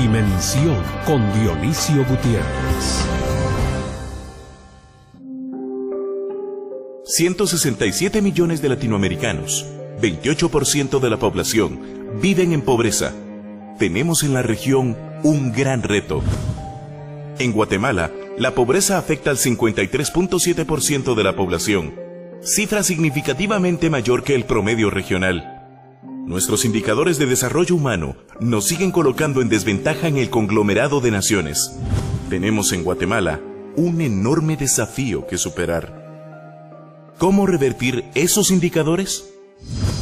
Dimensión con Dionisio Gutiérrez. 167 millones de latinoamericanos, 28% de la población, viven en pobreza. Tenemos en la región un gran reto. En Guatemala, la pobreza afecta al 53.7% de la población, cifra significativamente mayor que el promedio regional. Nuestros indicadores de desarrollo humano nos siguen colocando en desventaja en el conglomerado de naciones. Tenemos en Guatemala un enorme desafío que superar. ¿Cómo revertir esos indicadores?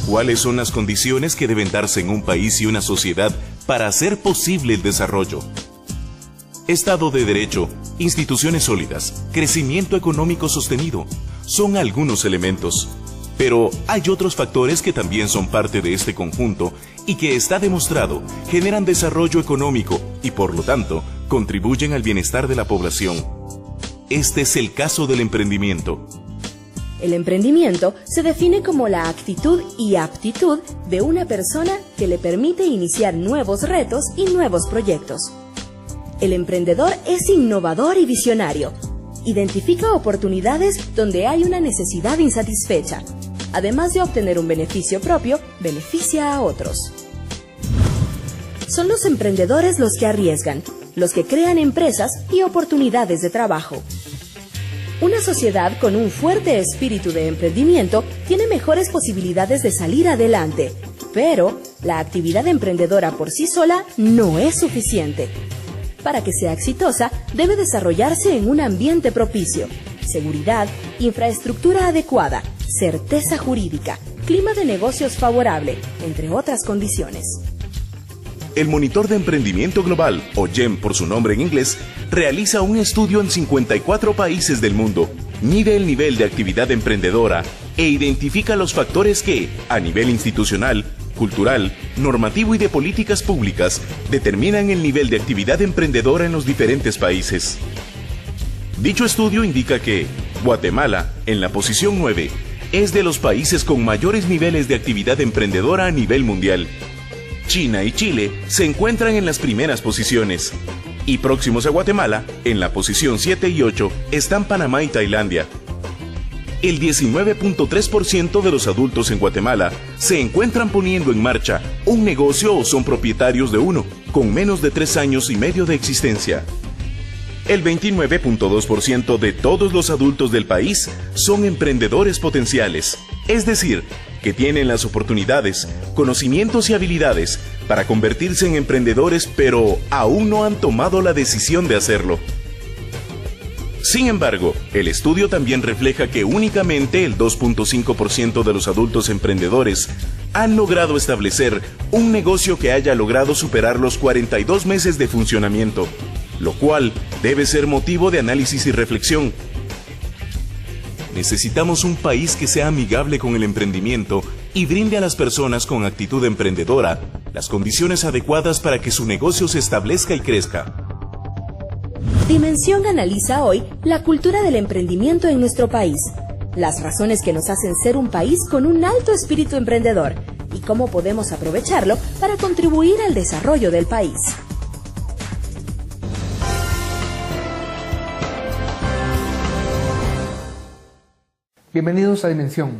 ¿Cuáles son las condiciones que deben darse en un país y una sociedad para hacer posible el desarrollo? Estado de Derecho, instituciones sólidas, crecimiento económico sostenido, son algunos elementos. Pero hay otros factores que también son parte de este conjunto y que está demostrado generan desarrollo económico y por lo tanto contribuyen al bienestar de la población. Este es el caso del emprendimiento. El emprendimiento se define como la actitud y aptitud de una persona que le permite iniciar nuevos retos y nuevos proyectos. El emprendedor es innovador y visionario. Identifica oportunidades donde hay una necesidad insatisfecha. Además de obtener un beneficio propio, beneficia a otros. Son los emprendedores los que arriesgan, los que crean empresas y oportunidades de trabajo. Una sociedad con un fuerte espíritu de emprendimiento tiene mejores posibilidades de salir adelante, pero la actividad emprendedora por sí sola no es suficiente. Para que sea exitosa, debe desarrollarse en un ambiente propicio, seguridad, infraestructura adecuada, certeza jurídica, clima de negocios favorable, entre otras condiciones. El Monitor de Emprendimiento Global, o GEM por su nombre en inglés, realiza un estudio en 54 países del mundo, mide el nivel de actividad emprendedora e identifica los factores que, a nivel institucional, cultural, normativo y de políticas públicas, determinan el nivel de actividad emprendedora en los diferentes países. Dicho estudio indica que Guatemala, en la posición 9, es de los países con mayores niveles de actividad emprendedora a nivel mundial. China y Chile se encuentran en las primeras posiciones. Y próximos a Guatemala, en la posición 7 y 8, están Panamá y Tailandia. El 19.3% de los adultos en Guatemala se encuentran poniendo en marcha un negocio o son propietarios de uno, con menos de 3 años y medio de existencia. El 29.2% de todos los adultos del país son emprendedores potenciales, es decir, que tienen las oportunidades, conocimientos y habilidades para convertirse en emprendedores, pero aún no han tomado la decisión de hacerlo. Sin embargo, el estudio también refleja que únicamente el 2.5% de los adultos emprendedores han logrado establecer un negocio que haya logrado superar los 42 meses de funcionamiento, lo cual debe ser motivo de análisis y reflexión. Necesitamos un país que sea amigable con el emprendimiento y brinde a las personas con actitud emprendedora las condiciones adecuadas para que su negocio se establezca y crezca. Dimensión analiza hoy la cultura del emprendimiento en nuestro país, las razones que nos hacen ser un país con un alto espíritu emprendedor y cómo podemos aprovecharlo para contribuir al desarrollo del país. Bienvenidos a Dimensión.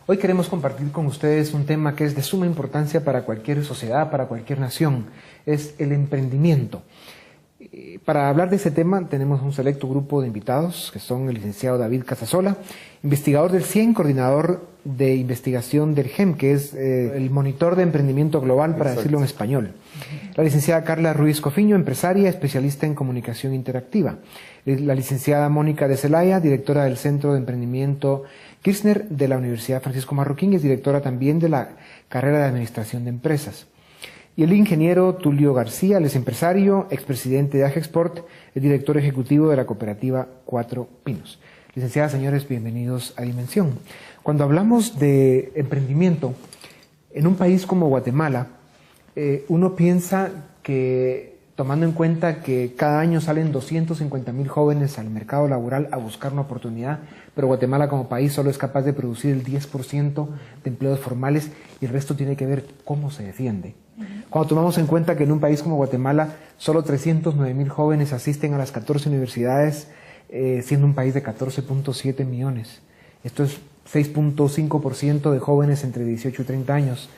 Hoy queremos compartir con ustedes un tema que es de suma importancia para cualquier sociedad, para cualquier nación. Es el emprendimiento. Para hablar de este tema tenemos un selecto grupo de invitados, que son el licenciado David Casasola, investigador del CIEN, coordinador de investigación del GEM, que es el Monitor de Emprendimiento Global, para decirlo en español. La licenciada Carla Ruiz Cofiño, empresaria, especialista en comunicación interactiva. La licenciada Mónica de Zelaya, directora del Centro de Emprendimiento Kirchner de la Universidad Francisco Marroquín, es directora también de la carrera de Administración de Empresas. Y el ingeniero Tulio García, él es empresario, expresidente de Agexport, es director ejecutivo de la cooperativa Cuatro Pinos. Licenciadas, señores, bienvenidos a Dimensión. Cuando hablamos de emprendimiento, en un país como Guatemala, uno piensa que, tomando en cuenta que cada año salen 250,000 jóvenes al mercado laboral a buscar una oportunidad, pero Guatemala como país solo es capaz de producir el 10% de empleos formales y el resto tiene que ver cómo se defiende. Cuando tomamos en cuenta que en un país como Guatemala solo 309.000 jóvenes asisten a las 14 universidades, siendo un país de 14.7 millones. Esto es 6.5% de jóvenes entre 18 y 30 años,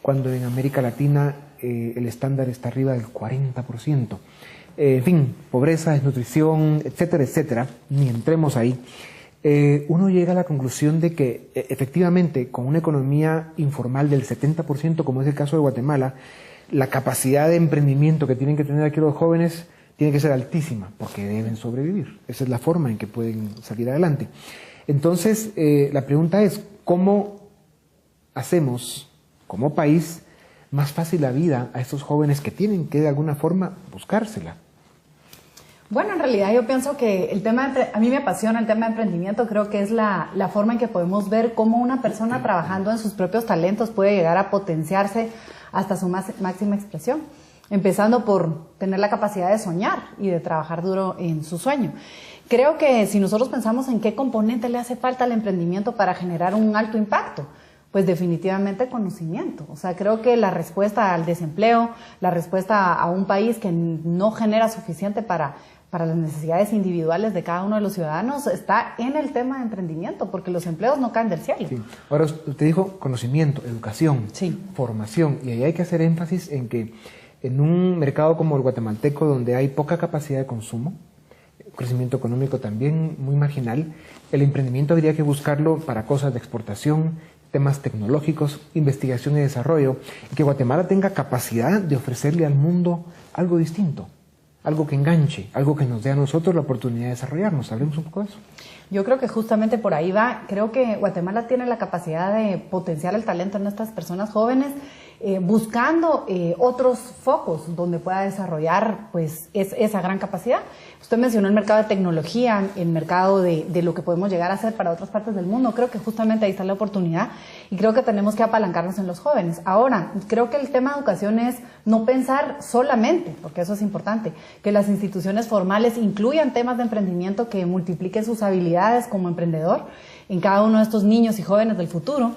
cuando en América Latina el estándar está arriba del 40%. En fin, pobreza, desnutrición, etcétera, etcétera, ni entremos ahí. Uno llega a la conclusión de que efectivamente con una economía informal del 70%, como es el caso de Guatemala, la capacidad de emprendimiento que tienen que tener aquí los jóvenes tiene que ser altísima, porque deben sobrevivir. Esa es la forma en que pueden salir adelante. Entonces, la pregunta es, ¿cómo hacemos como país más fácil la vida a estos jóvenes que tienen que de alguna forma buscársela? Bueno, en realidad yo pienso que el tema, a mí me apasiona el tema de emprendimiento, creo que es la forma en que podemos ver cómo una persona trabajando en sus propios talentos puede llegar a potenciarse hasta su máxima expresión, empezando por tener la capacidad de soñar y de trabajar duro en su sueño. Creo que si nosotros pensamos en qué componente le hace falta al emprendimiento para generar un alto impacto, pues definitivamente conocimiento. O sea, creo que la respuesta al desempleo, la respuesta a un país que no genera suficiente para las necesidades individuales de cada uno de los ciudadanos está en el tema de emprendimiento, porque los empleos no caen del cielo. Sí. Ahora, usted dijo conocimiento, educación, sí, formación, y ahí hay que hacer énfasis en que en un mercado como el guatemalteco, donde hay poca capacidad de consumo, crecimiento económico también muy marginal, el emprendimiento habría que buscarlo para cosas de exportación, temas tecnológicos, investigación y desarrollo, y que Guatemala tenga capacidad de ofrecerle al mundo algo distinto, algo que enganche, algo que nos dé a nosotros la oportunidad de desarrollarnos. Hablemos un poco de eso. Yo creo que justamente por ahí va. Creo que Guatemala tiene la capacidad de potenciar el talento en estas personas jóvenes, buscando otros focos donde pueda desarrollar pues esa gran capacidad. Usted mencionó el mercado de tecnología, el mercado de lo que podemos llegar a hacer para otras partes del mundo. Creo que justamente ahí está la oportunidad y creo que tenemos que apalancarnos en los jóvenes. Ahora, creo que el tema de educación es no pensar solamente, porque eso es importante, que las instituciones formales incluyan temas de emprendimiento que multipliquen sus habilidades como emprendedor en cada uno de estos niños y jóvenes del futuro,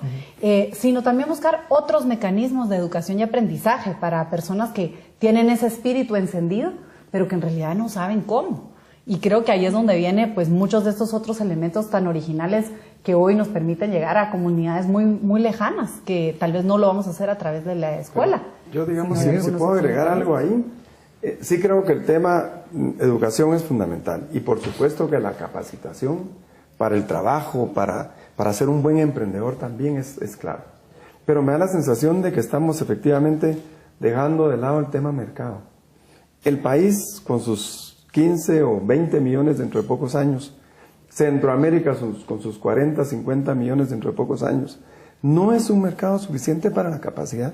sino también buscar otros mecanismos de educación y aprendizaje para personas que tienen ese espíritu encendido, pero que en realidad no saben cómo. Y creo que ahí es donde vienen pues muchos de estos otros elementos tan originales que hoy nos permiten llegar a comunidades muy, muy lejanas, que tal vez no lo vamos a hacer a través de la escuela. Yo digamos, si puedo agregar algo ahí, sí creo que el tema educación es fundamental y por supuesto que la capacitación para el trabajo, para ser un buen emprendedor también es clave. Pero me da la sensación de que estamos efectivamente dejando de lado el tema mercado. El país con sus 15 o 20 millones dentro de pocos años, Centroamérica con sus 40, 50 millones dentro de pocos años, no es un mercado suficiente para la capacidad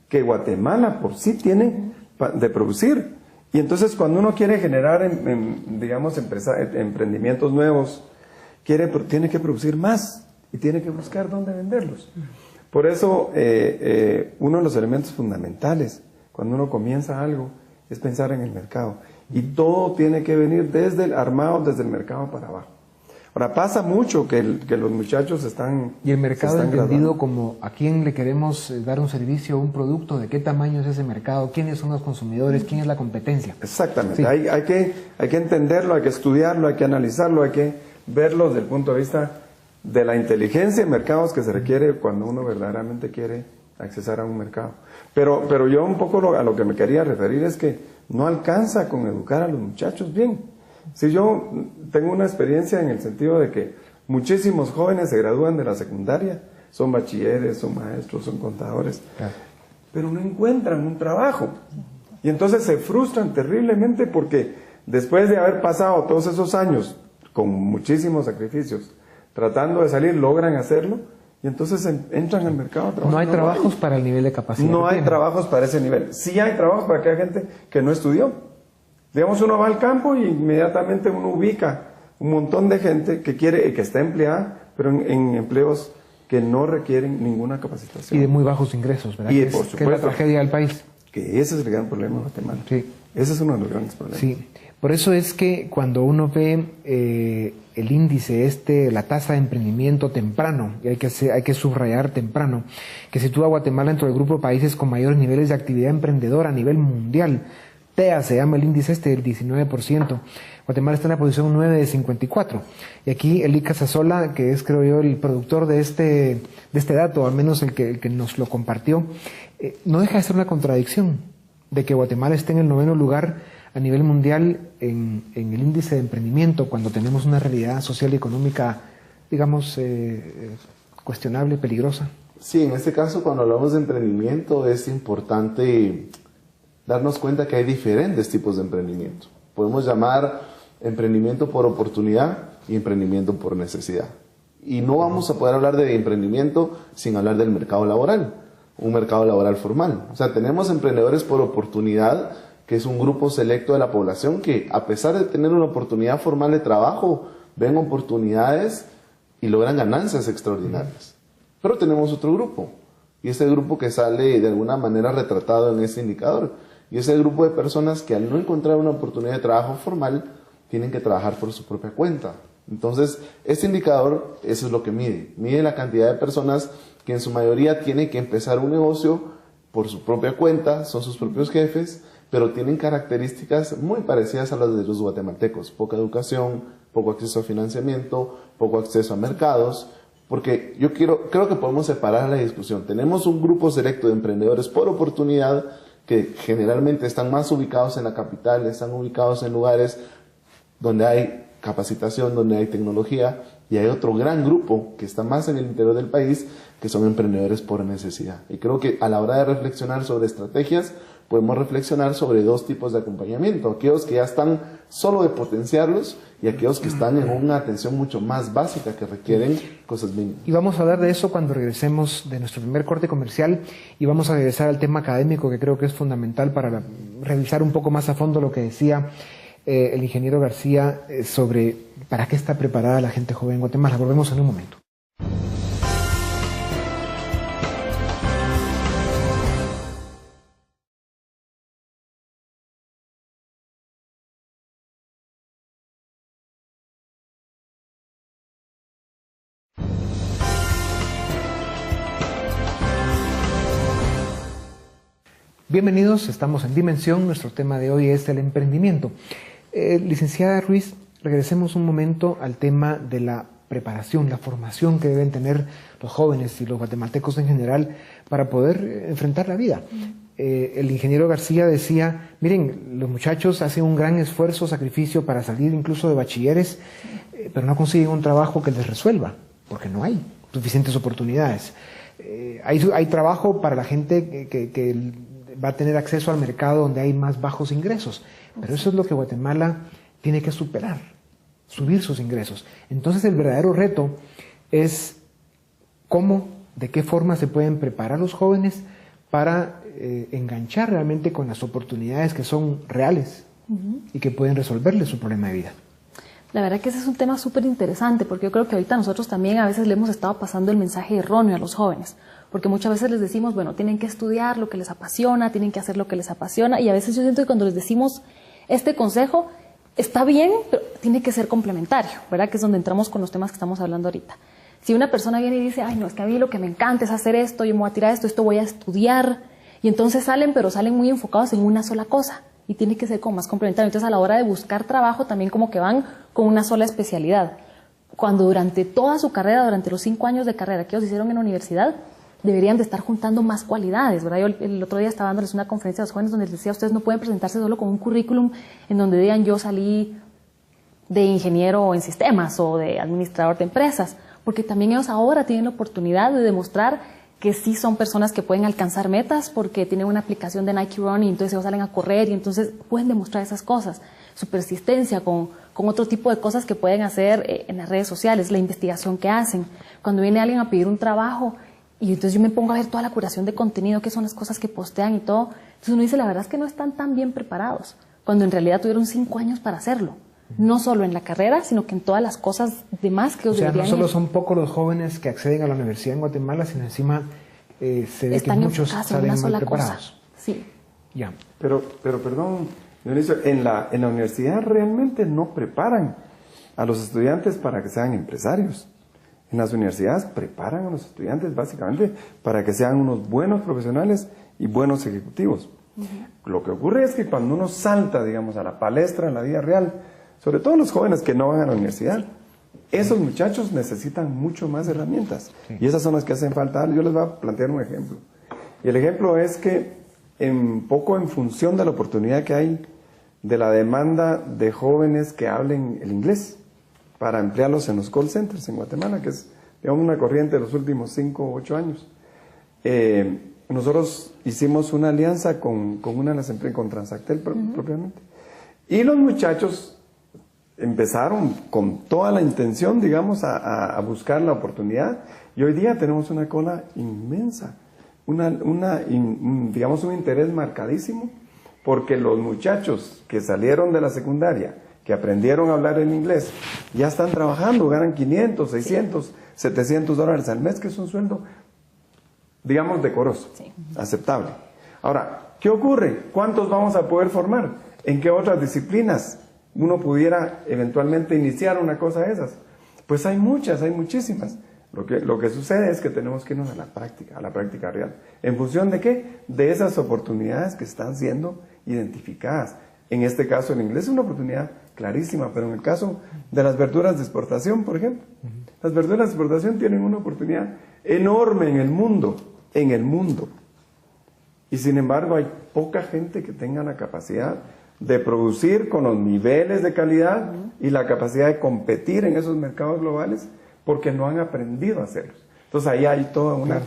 que Guatemala por sí tiene de producir. Y entonces cuando uno quiere generar, digamos, emprendimientos nuevos, tiene que producir más y tiene que buscar dónde venderlos. Por eso, uno de los elementos fundamentales cuando uno comienza algo es pensar en el mercado. Y todo tiene que venir desde el mercado para abajo. Ahora, pasa mucho que los muchachos están... Y el mercado entendido como a quién le queremos dar un servicio o un producto, de qué tamaño es ese mercado, quiénes son los consumidores, quién es la competencia. Exactamente. Sí. Hay que entenderlo, hay que estudiarlo, hay que analizarlo, hay que verlo desde el punto de vista de la inteligencia de mercados que se requiere cuando uno verdaderamente quiere accesar a un mercado. Pero yo un poco a lo que me quería referir es que no alcanza con educar a los muchachos bien. Si yo tengo una experiencia en el sentido de que muchísimos jóvenes se gradúan de la secundaria, son bachilleres, son maestros, son contadores, pero no encuentran un trabajo. Y entonces se frustran terriblemente porque después de haber pasado todos esos años con muchísimos sacrificios, tratando de salir, logran hacerlo y entonces entran al mercado de trabajo. No hay trabajos para el nivel de capacidad. No hay trabajos para ese nivel. Sí hay trabajos para aquella gente que no estudió. Digamos, uno va al campo y inmediatamente uno ubica un montón de gente que quiere y que está empleada, pero en empleos que no requieren ninguna capacitación. Y de muy bajos ingresos, ¿verdad? Y por supuesto, que es la tragedia del país. Que ese es el gran problema de Guatemala. Sí. Ese es uno de los grandes problemas. Sí, por eso es que cuando uno ve el índice la tasa de emprendimiento temprano, y hay que subrayar temprano, que sitúa a Guatemala dentro del grupo de países con mayores niveles de actividad emprendedora a nivel mundial. TEA se llama el índice del 19%. Guatemala está en la posición 9 de 54. Y aquí Elika Sazola, que es, creo yo, el productor de este dato, al menos el que nos lo compartió, no deja de ser una contradicción de que Guatemala esté en el 9º lugar a nivel mundial en el índice de emprendimiento, cuando tenemos una realidad social y económica, digamos, cuestionable, peligrosa. Sí, en este caso, cuando hablamos de emprendimiento, es importante darnos cuenta que hay diferentes tipos de emprendimiento. Podemos llamar emprendimiento por oportunidad y emprendimiento por necesidad. Y no vamos a poder hablar de emprendimiento sin hablar del mercado laboral, un mercado laboral formal. O sea, tenemos emprendedores por oportunidad, que es un grupo selecto de la población que, a pesar de tener una oportunidad formal de trabajo, ven oportunidades y logran ganancias extraordinarias. Pero tenemos otro grupo, y ese grupo que sale de alguna manera retratado en este indicador, y ese grupo de personas que al no encontrar una oportunidad de trabajo formal, tienen que trabajar por su propia cuenta. Entonces, este indicador, eso es lo que mide la cantidad de personas que en su mayoría tienen que empezar un negocio por su propia cuenta, son sus propios jefes, pero tienen características muy parecidas a las de los guatemaltecos: poca educación, poco acceso a financiamiento, poco acceso a mercados, porque yo creo que podemos separar la discusión. Tenemos un grupo selecto de emprendedores por oportunidad que generalmente están más ubicados en la capital, están ubicados en lugares donde hay capacitación, donde hay tecnología, y hay otro gran grupo que está más en el interior del país, que son emprendedores por necesidad. Y creo que a la hora de reflexionar sobre estrategias, podemos reflexionar sobre dos tipos de acompañamiento: aquellos que ya están solo de potenciarlos y aquellos que están en una atención mucho más básica, que requieren cosas mínimas. Y vamos a hablar de eso cuando regresemos de nuestro primer corte comercial, y vamos a regresar al tema académico, que creo que es fundamental para revisar un poco más a fondo lo que decía el ingeniero García sobre para qué está preparada la gente joven en Guatemala. Volvemos en un momento. Bienvenidos, estamos en Dimensión. Nuestro tema de hoy es el emprendimiento. Licenciada Ruiz, regresemos un momento al tema de la preparación, la formación que deben tener los jóvenes y los guatemaltecos en general para poder enfrentar la vida. El ingeniero García decía, miren, los muchachos hacen un gran esfuerzo, sacrificio para salir incluso de bachilleres, pero no consiguen un trabajo que les resuelva, porque no hay suficientes oportunidades. Hay trabajo para la gente que va a tener acceso al mercado donde hay más bajos ingresos, pero eso es lo que Guatemala tiene que superar, subir sus ingresos. Entonces el verdadero reto es cómo, de qué forma se pueden preparar los jóvenes para enganchar realmente con las oportunidades que son reales y que pueden resolverles su problema de vida. La verdad que ese es un tema súper interesante, porque yo creo que ahorita nosotros también a veces le hemos estado pasando el mensaje erróneo a los jóvenes, porque muchas veces les decimos, bueno, tienen que estudiar lo que les apasiona, tienen que hacer lo que les apasiona, y a veces yo siento que cuando les decimos este consejo, está bien, pero tiene que ser complementario, ¿verdad? Que es donde entramos con los temas que estamos hablando ahorita. Si una persona viene y dice, ay, no, es que a mí lo que me encanta es hacer esto, yo me voy a tirar esto voy a estudiar, y entonces salen, pero salen muy enfocados en una sola cosa, y tiene que ser como más complementario. Entonces a la hora de buscar trabajo también como que van con una sola especialidad, cuando durante toda su carrera, durante los 5 años de carrera que ellos hicieron en la universidad, deberían de estar juntando más cualidades, ¿verdad? Yo el otro día estaba dándoles una conferencia a los jóvenes donde les decía, ustedes no pueden presentarse solo con un currículum en donde digan yo salí de ingeniero en sistemas o de administrador de empresas, porque también ellos ahora tienen la oportunidad de demostrar que sí son personas que pueden alcanzar metas porque tienen una aplicación de Nike Run y entonces ellos salen a correr y entonces pueden demostrar esas cosas, su persistencia con otro tipo de cosas que pueden hacer en las redes sociales, la investigación que hacen. Cuando viene alguien a pedir un trabajo y entonces yo me pongo a ver toda la curación de contenido, qué son las cosas que postean y todo, entonces uno dice, la verdad es que no están tan bien preparados, cuando en realidad tuvieron 5 años para hacerlo. No solo en la carrera, sino que en todas las cosas demás que deberían. No solo son pocos los jóvenes que acceden a la universidad en Guatemala, sino encima se ve que muchos salen mal preparados. Sí. Ya. Pero perdón, Dionisio, en la universidad realmente no preparan a los estudiantes para que sean empresarios. En las universidades preparan a los estudiantes básicamente para que sean unos buenos profesionales y buenos ejecutivos. Lo que ocurre es que cuando uno salta, digamos, a la palestra en la vida real, sobre todo los jóvenes que no van a la universidad, esos muchachos necesitan mucho más herramientas. Y esas son las que hacen falta. Yo les voy a plantear un ejemplo. Y el ejemplo es que en función de la oportunidad que hay de la demanda de jóvenes que hablen el inglés para emplearlos en los call centers en Guatemala, que es, digamos, una corriente de los últimos 5 o 8 años. Nosotros hicimos una alianza con una de las empresas, con Transactel propiamente. Y los muchachos empezaron con toda la intención, digamos, a buscar la oportunidad. Y hoy día tenemos una cola inmensa, digamos, un interés marcadísimo, porque los muchachos que salieron de la secundaria, que aprendieron a hablar el inglés, ya están trabajando, ganan 500, 600, $700 al mes, que es un sueldo, digamos, decoroso, aceptable. Ahora, ¿qué ocurre? ¿Cuántos vamos a poder formar? ¿En qué otras disciplinas uno pudiera eventualmente iniciar una cosa de esas? Pues hay muchas, hay muchísimas. Lo que sucede es que tenemos que irnos a la práctica real. ¿En función de qué? De esas oportunidades que están siendo identificadas. En este caso, el inglés es una oportunidad clarísima, pero en el caso de las verduras de exportación, por ejemplo, las verduras de exportación tienen una oportunidad enorme en el mundo, y sin embargo hay poca gente que tenga la capacidad de producir con los niveles de calidad y la capacidad de competir en esos mercados globales, porque no han aprendido a hacerlos. Entonces ahí hay toda una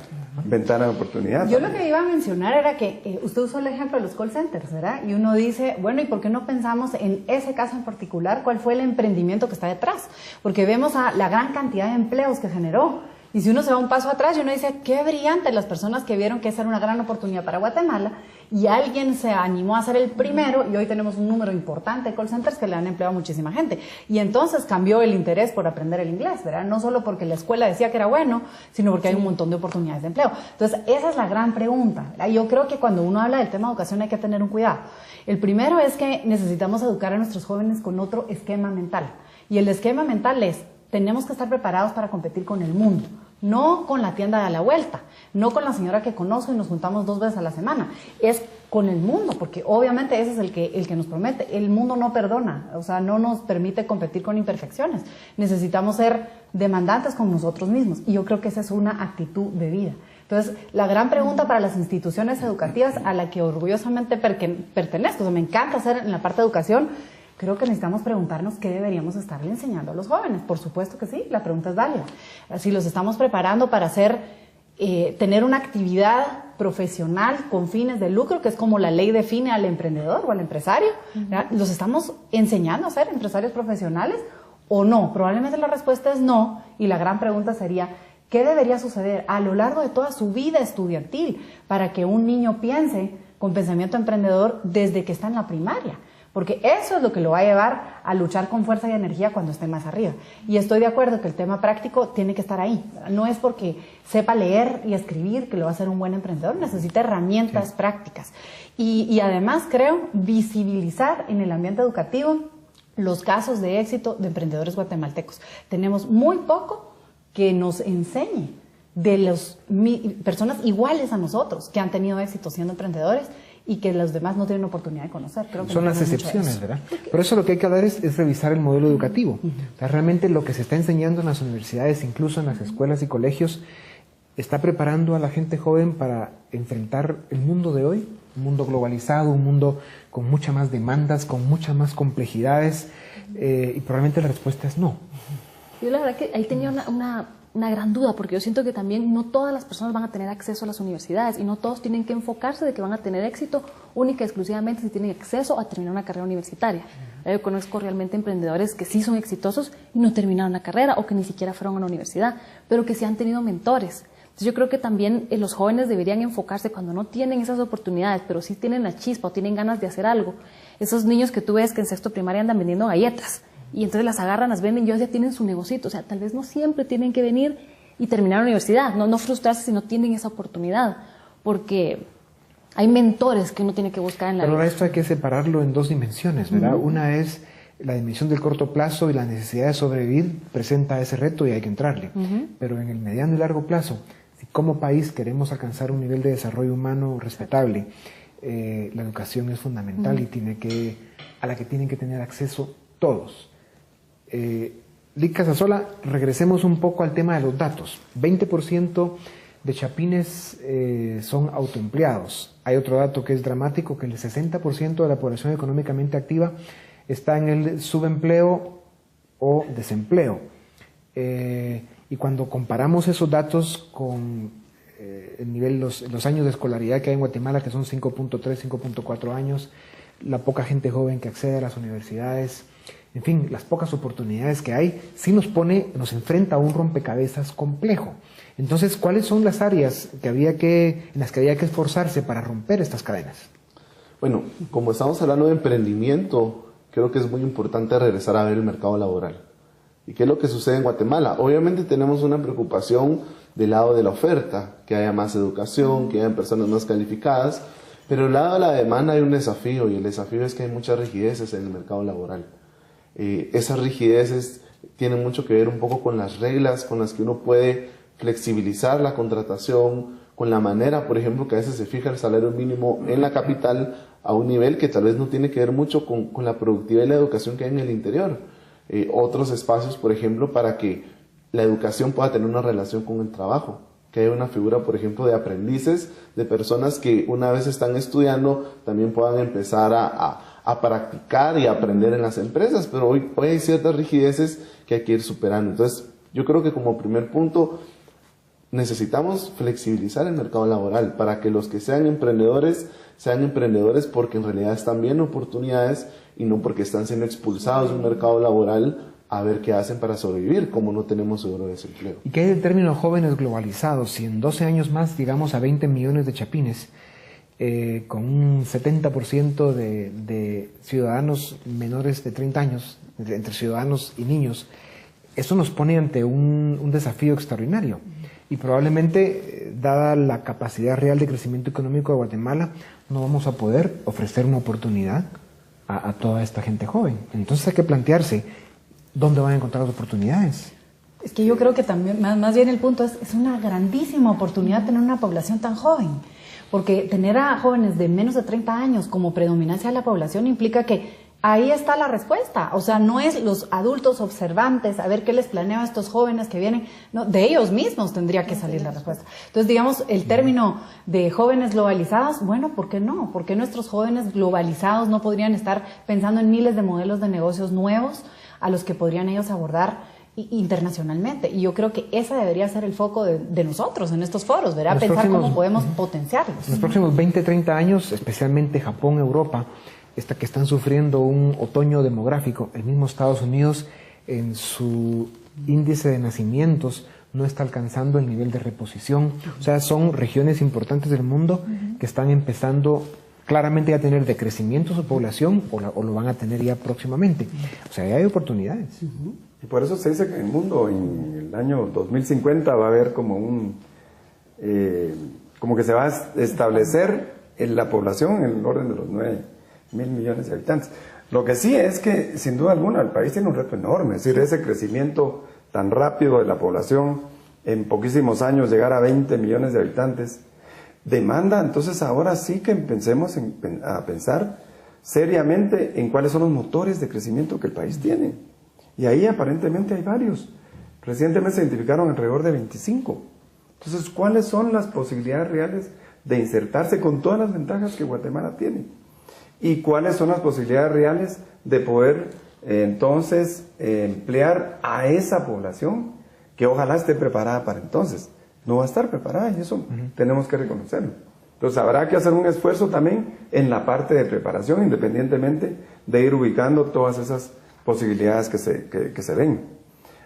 ventana de oportunidad. Yo lo que iba a mencionar era que usted usó el ejemplo de los call centers, ¿verdad? Y uno dice, bueno, ¿y por qué no pensamos en ese caso en particular? ¿Cuál fue el emprendimiento que está detrás? Porque vemos a la gran cantidad de empleos que generó. Y si uno se va un paso atrás y uno dice, qué brillante las personas que vieron que esa era una gran oportunidad para Guatemala, y alguien se animó a ser el primero, y hoy tenemos un número importante de call centers que le han empleado a muchísima gente. Y entonces cambió el interés por aprender el inglés, ¿verdad? No solo porque la escuela decía que era bueno, sino porque hay un montón de oportunidades de empleo. Entonces, esa es la gran pregunta, ¿verdad? Yo creo que cuando uno habla del tema de educación hay que tener un cuidado. El primero es que necesitamos educar a nuestros jóvenes con otro esquema mental. Y el esquema mental es, tenemos que estar preparados para competir con el mundo. No con la tienda de a la vuelta, no con la señora que conozco y nos juntamos 2 veces a la semana, es con el mundo, porque obviamente ese es el que nos promete. El mundo no perdona, o sea, no nos permite competir con imperfecciones. Necesitamos ser demandantes con nosotros mismos, y yo creo que esa es una actitud de vida. Entonces, la gran pregunta para las instituciones educativas a la que orgullosamente pertenezco, o sea, me encanta hacer en la parte de educación, creo que necesitamos preguntarnos qué deberíamos estarle enseñando a los jóvenes. Por supuesto que sí, la pregunta es válida. Si los estamos preparando para tener una actividad profesional con fines de lucro, que es como la ley define al emprendedor o al empresario, ¿los estamos enseñando a ser empresarios profesionales o no? Probablemente la respuesta es no, y la gran pregunta sería, ¿qué debería suceder a lo largo de toda su vida estudiantil para que un niño piense con pensamiento emprendedor desde que está en la primaria? Porque eso es lo que lo va a llevar a luchar con fuerza y energía cuando esté más arriba. Y estoy de acuerdo que el tema práctico tiene que estar ahí. No es porque sepa leer y escribir que lo va a hacer un buen emprendedor, necesita herramientas prácticas. Y además, creo, visibilizar en el ambiente educativo los casos de éxito de emprendedores guatemaltecos. Tenemos muy poco que nos enseñe de las personas iguales a nosotros que han tenido éxito siendo emprendedores y que los demás no tienen oportunidad de conocer. Creo que son las excepciones, ¿verdad? Por eso lo que hay que dar es revisar el modelo educativo. O sea, realmente lo que se está enseñando en las universidades, incluso en las escuelas y colegios, está preparando a la gente joven para enfrentar el mundo de hoy, un mundo globalizado, un mundo con muchas más demandas, con muchas más complejidades, y probablemente la respuesta es no. Yo la verdad que ahí tenía una gran duda, porque yo siento que también no todas las personas van a tener acceso a las universidades y no todos tienen que enfocarse de que van a tener éxito única y exclusivamente si tienen acceso a terminar una carrera universitaria. Yo conozco realmente emprendedores que sí son exitosos y no terminaron la carrera o que ni siquiera fueron a la universidad, pero que sí han tenido mentores. Entonces yo creo que también los jóvenes deberían enfocarse cuando no tienen esas oportunidades, pero sí tienen la chispa o tienen ganas de hacer algo. Esos niños que tú ves que en sexto primaria andan vendiendo galletas, y entonces las agarran, las venden y ellos ya tienen su negocito. O sea, tal vez no siempre tienen que venir y terminar la universidad, no frustrarse si no tienen esa oportunidad, porque Hay mentores que uno tiene que buscar en la vida. Pero esto hay que separarlo en dos dimensiones, ¿verdad? Una es la dimensión del corto plazo y la necesidad de sobrevivir presenta ese reto y hay que entrarle. Pero en el mediano y largo plazo, si como país queremos alcanzar un nivel de desarrollo humano respetable, la educación es fundamental y a la que tienen que tener acceso todos. Lic Casasola, regresemos un poco al tema de los datos. 20% de chapines son autoempleados. Hay otro dato que es dramático, que el 60% de la población económicamente activa está en el subempleo o desempleo. Y cuando comparamos esos datos con el nivel, los años de escolaridad que hay en Guatemala, que son 5.3, 5.4 años, la poca gente joven que accede a las universidades, en fin, las pocas oportunidades que hay, sí nos enfrenta a un rompecabezas complejo. Entonces, ¿cuáles son las áreas en las que había que esforzarse para romper estas cadenas? Bueno, como estamos hablando de emprendimiento, creo que es muy importante regresar a ver el mercado laboral. ¿Y qué es lo que sucede en Guatemala? Obviamente tenemos una preocupación del lado de la oferta, que haya más educación, que haya personas más calificadas, pero del lado de la demanda hay un desafío, y el desafío es que hay muchas rigideces en el mercado laboral. Esas rigideces tienen mucho que ver un poco con las reglas con las que uno puede flexibilizar la contratación, con la manera, por ejemplo, que a veces se fija el salario mínimo en la capital a un nivel que tal vez no tiene que ver mucho con la productividad y la educación que hay en el interior. Otros espacios, por ejemplo, para que la educación pueda tener una relación con el trabajo, que haya una figura, por ejemplo, de aprendices, de personas que una vez están estudiando también puedan empezar a practicar y a aprender en las empresas, pero hoy hay ciertas rigideces que hay que ir superando. Entonces, yo creo que como primer punto necesitamos flexibilizar el mercado laboral para que los que sean emprendedores porque en realidad están viendo oportunidades y no porque están siendo expulsados de un mercado laboral a ver qué hacen para sobrevivir, como no tenemos seguro de desempleo. ¿Y qué hay del término jóvenes globalizados? Si en 12 años más llegamos a 20 millones de chapines, con un 70% de ciudadanos menores de 30 años, entre ciudadanos y niños, eso nos pone ante un desafío extraordinario. Y probablemente, dada la capacidad real de crecimiento económico de Guatemala, no vamos a poder ofrecer una oportunidad a toda esta gente joven. Entonces hay que plantearse dónde van a encontrar las oportunidades. Es que yo creo que también, más bien el punto es una grandísima oportunidad tener una población tan joven. Porque tener a jóvenes de menos de 30 años como predominancia de la población implica que ahí está la respuesta. O sea, no es los adultos observantes a ver qué les planeo a estos jóvenes que vienen. No, de ellos mismos tendría que salir la respuesta. Entonces, digamos, el término de jóvenes globalizados, bueno, ¿por qué no? ¿Por qué nuestros jóvenes globalizados no podrían estar pensando en miles de modelos de negocios nuevos a los que podrían ellos abordar internacionalmente? Y yo creo que ese debería ser el foco de nosotros en estos foros, ¿verdad? Pensar cómo podemos potenciarlos. En los próximos 20, 30 años, especialmente Japón, Europa, que están sufriendo un otoño demográfico, el mismo Estados Unidos en su índice de nacimientos no está alcanzando el nivel de reposición. O sea, son regiones importantes del mundo que están empezando claramente a tener decrecimiento su población o lo van a tener ya próximamente. O sea, ya hay oportunidades. Y por eso se dice que en el mundo en el año 2050 va a haber como que se va a establecer en la población en el orden de los 9.000 millones de habitantes. Lo que sí es que, sin duda alguna, el país tiene un reto enorme, es decir, ese crecimiento tan rápido de la población, en poquísimos años llegar a 20 millones de habitantes, demanda, entonces ahora sí que empecemos a pensar seriamente en cuáles son los motores de crecimiento que el país tiene. Y ahí aparentemente hay varios. Recientemente se identificaron alrededor de 25. Entonces, ¿cuáles son las posibilidades reales de insertarse con todas las ventajas que Guatemala tiene? ¿Y cuáles son las posibilidades reales de poder entonces emplear a esa población que ojalá esté preparada para entonces? No va a estar preparada y eso tenemos que reconocerlo. Entonces habrá que hacer un esfuerzo también en la parte de preparación, independientemente de ir ubicando todas esas posibilidades que se ven.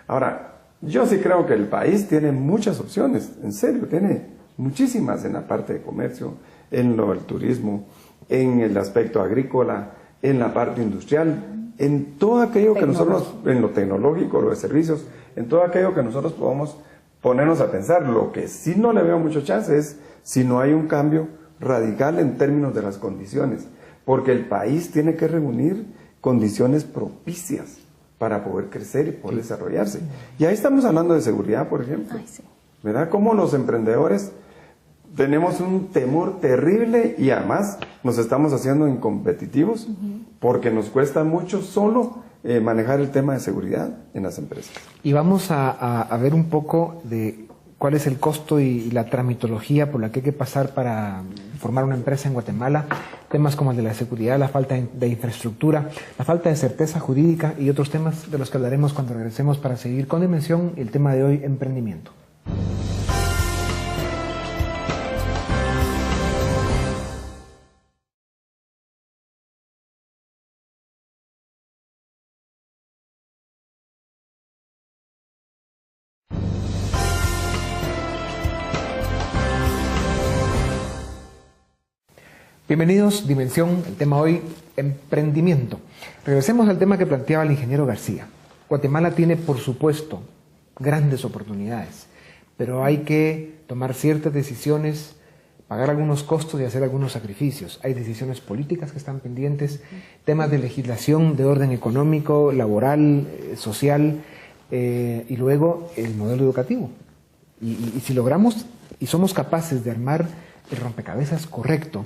Ahora, yo sí creo que el país tiene muchas opciones, en serio, tiene muchísimas en la parte de comercio, en lo del turismo, en el aspecto agrícola, en la parte industrial, en todo aquello que nosotros, en lo tecnológico, lo de servicios, en todo aquello que nosotros podamos ponernos a pensar. Lo que sí no le veo mucho chance es si no hay un cambio radical en términos de las condiciones, porque el país tiene que reunir condiciones propicias para poder crecer y poder desarrollarse. Y ahí estamos hablando de seguridad, por ejemplo. Ay, sí. ¿Verdad? Como los emprendedores tenemos un temor terrible y además nos estamos haciendo incompetitivos porque nos cuesta mucho solo manejar el tema de seguridad en las empresas. Y vamos a ver un poco de cuál es el costo y la tramitología por la que hay que pasar para formar una empresa en Guatemala. Temas como el de la seguridad, la falta de infraestructura, la falta de certeza jurídica y otros temas de los que hablaremos cuando regresemos para seguir con Dimensión, el tema de hoy, emprendimiento. Bienvenidos, Dimensión, el tema hoy, emprendimiento. Regresemos al tema que planteaba el ingeniero García. Guatemala tiene, por supuesto, grandes oportunidades, pero hay que tomar ciertas decisiones, pagar algunos costos y hacer algunos sacrificios. Hay decisiones políticas que están pendientes, temas de legislación de orden económico, laboral, social, y luego el modelo educativo. Y si logramos y somos capaces de armar el rompecabezas correcto,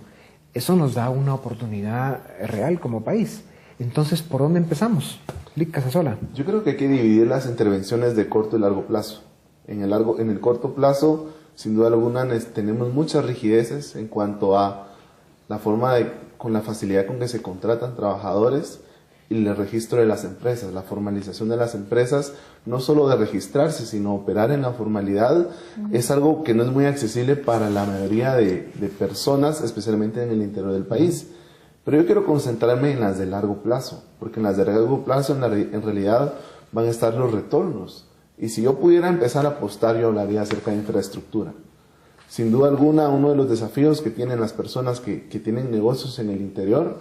eso nos da una oportunidad real como país. Entonces, ¿por dónde empezamos? Lic Casasola. Yo creo que hay que dividir las intervenciones de corto y largo plazo. En el corto plazo, sin duda alguna, tenemos muchas rigideces en cuanto a la forma con la facilidad con que se contratan trabajadores y el registro de las empresas, la formalización de las empresas, no solo de registrarse, sino operar en la formalidad, es algo que no es muy accesible para la mayoría de personas, especialmente en el interior del país. Pero yo quiero concentrarme en las de largo plazo, porque en las de largo plazo en realidad van a estar los retornos. Y si yo pudiera empezar a apostar, yo hablaría acerca de infraestructura. Sin duda alguna, uno de los desafíos que tienen las personas que tienen negocios en el interior